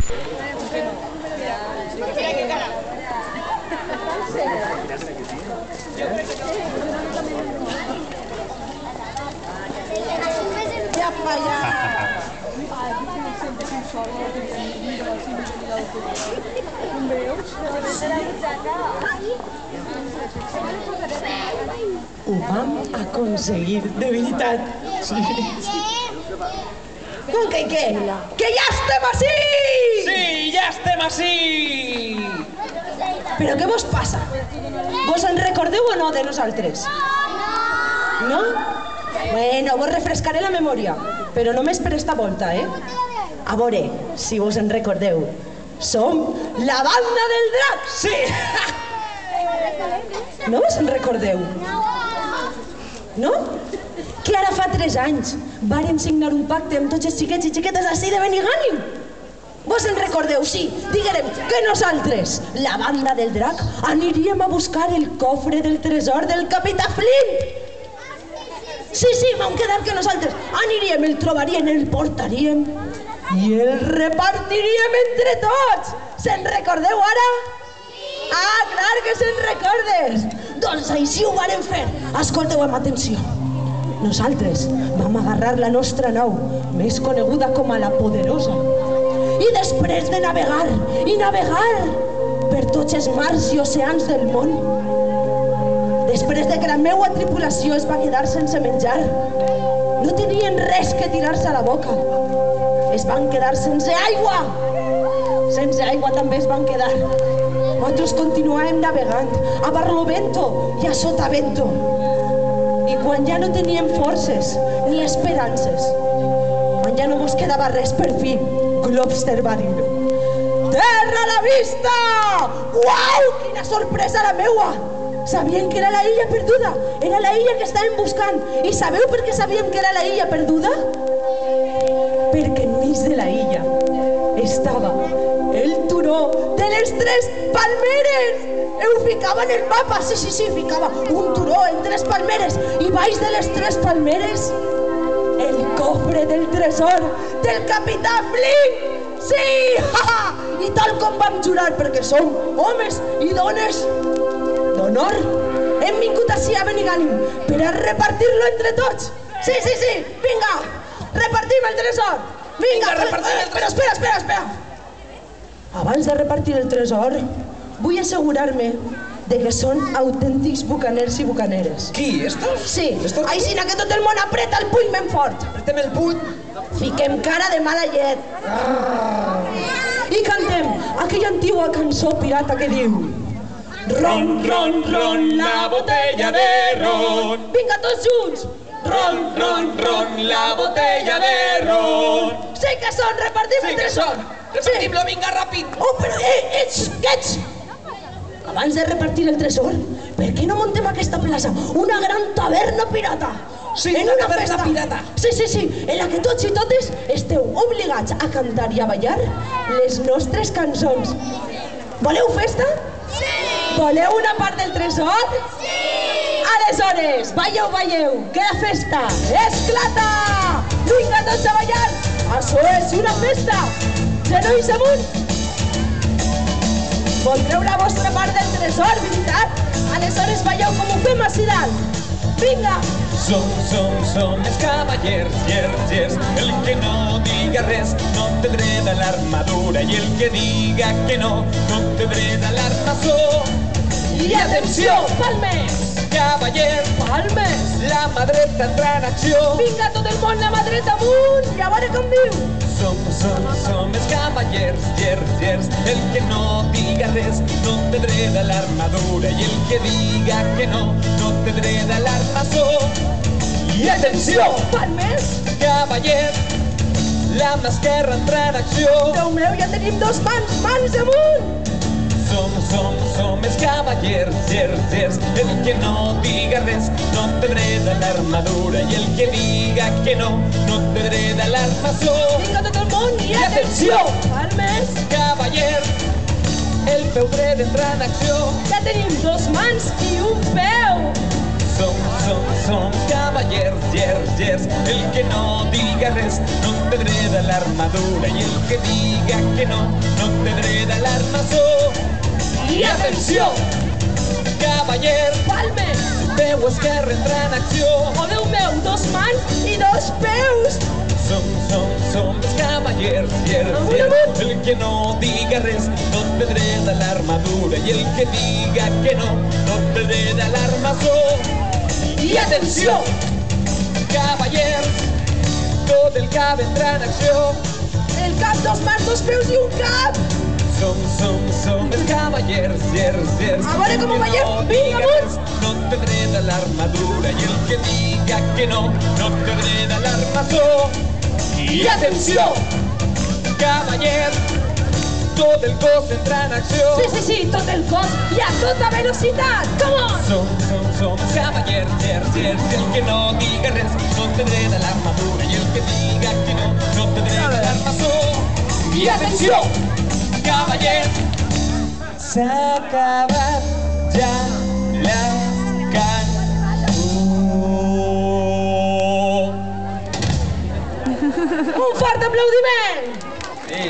Ja, pa, ja. Ho vam aconseguir, de veritat. Com que què? Que ja estem ací! Sí, ja estem ací! Però què vos passa? Vos en recordeu o no de nosaltres? No? Bueno, vos refrescaré la memòria, però només per esta volta, eh? A veure, si vos en recordeu, som la banda del drac! Sí! No vos en recordeu? No? Que ara fa 3 anys vàrem signar un pacte amb tots els xiquets i xiquetes d'ací de Benigànim. Vos en recordeu? Sí, diguem que nosaltres, la banda del drac, aniríem a buscar el cofre del tresor del capità Flint. Sí, vam quedar que nosaltres aniríem, el trobaríem, el portaríem i el repartiríem entre tots. Se'n recordeu ara? Ah, clar que se'n recordes. Doncs així ho vàrem fer. Escolteu amb atenció. Nosaltres vam agarrar la nostra nau, més coneguda com a la Poderosa, i després de navegar i navegar per tots els mars i oceans del món, després de que la meua tripulació es va quedar sense menjar, no tenien res que tirar-se a la boca, es van quedar sense aigua. Sense aigua també es van quedar. Nosaltres continuàvem navegant a Barlovento i a Sotavento. I quan ja no teníem forces ni esperances, quan ja no mos quedava res per fi, Globster va dir: terra a la vista! Uau, quina sorpresa la meua! Sabien que era la illa perduda, era la illa que estàvem buscant. I sabeu per què sabíem que era la illa perduda? Perquè enmig de la illa estava el turó de les 3 palmeres. Ho ficava en el mapa, sí, ficava un turó entre les palmeres i baix de les 3 palmeres el cofre del tresor del capità Flint. Sí, i tal com vam jurar, perquè som homes i dones d'honor, hem vingut ací a Benigànim per a repartir-lo entre tots. Sí, vinga, repartim el tresor. Vinga, repartim el tresor. Però espera. Abans de repartir el tresor, vull assegurar-me de que són autèntics bucaners i bucaneres. Qui, estos? Sí, així que tot el món apreta el puny ben fort. Apretem el puny. Fiquem cara de mala llet. I cantem aquella antigua cançó pirata que diu: ron, ron, ron, la botella de ron. Vinga, tots junts. Ron, ron, ron, la botella de ron. Sí que són, repartim el tresor. Repartim-lo, vinga, ràpid. Oh, però, ets! Abans de repartir el tresor, per què no muntem aquesta plaça una gran taverna pirata? Sí, una taverna pirata. Sí, en la que tots i totes esteu obligats a cantar i a ballar les nostres cançons. Voleu festa? Sí! Voleu una part del tresor? Sí! Aleshores, balleu, que la festa esclata! Vinga tots a ballar! Això és una festa! Genolls amunt! Voldreu la vostra part del tresor, veritat? Aleshores balleu com ho fem ací dalt! Vinga! Som els cavallers, gers. El que no diga res no té dret a l'armadura, i el que diga que no té dret a l'armaçó. I atenció, palmes! Cavallers, palmes! La mà dreta entra en acció. Vinga, tot el món, la mà dreta amunt! I a veure com diu! Som els cavallers, gers. El que no diga res no té dret a l'armadura, i el que diga que no té dret a l'armaçó. I atenció, palmes! Cavallers, la mà esquerra entra en acció. Déu meu, ja tenim 2 mans amunt! Som els cavallers, gers. El que no diga res no té dret a l'armadura, i el que diga que no té dret a l'armaçó. Vinga tot el món i atenció! Palmes! Cavallers, el peu dret entra en acció. Ja tenim 2 mans i un peu! Som cavallers, gers. El que no diga res no té dret a l'armadura i el que diga que no té dret a l'armació. I atenció! Cavallers, Palmes! peu esquerre entra en acció. Oh, Déu meu, 2 mans i 2 peus! Som els cavallers, gers. El que no diga res no té dret a l'armadura i el que diga que no té dret a l'armació. I atenció, cavallers, tot el cap entra en acció. El cap, 2 mans, 2 peus i 1 cap! Som els cavallers, gers. A veure com ho veiem, vinga, amunt! No té dret a l'armadura i el que diga que no té dret a l'armació. I atenció, cavallers, tot el cos entra en acció. Sí, tot el cos i a tota velocitat! Come on! Som cavallers, gers. El que no diga res no té dret a l'armadura i el que diga que no té dret a l'armació. I atenció, cavallers, s'ha acabat ja la cançó. Un fort aplaudiment! Sí.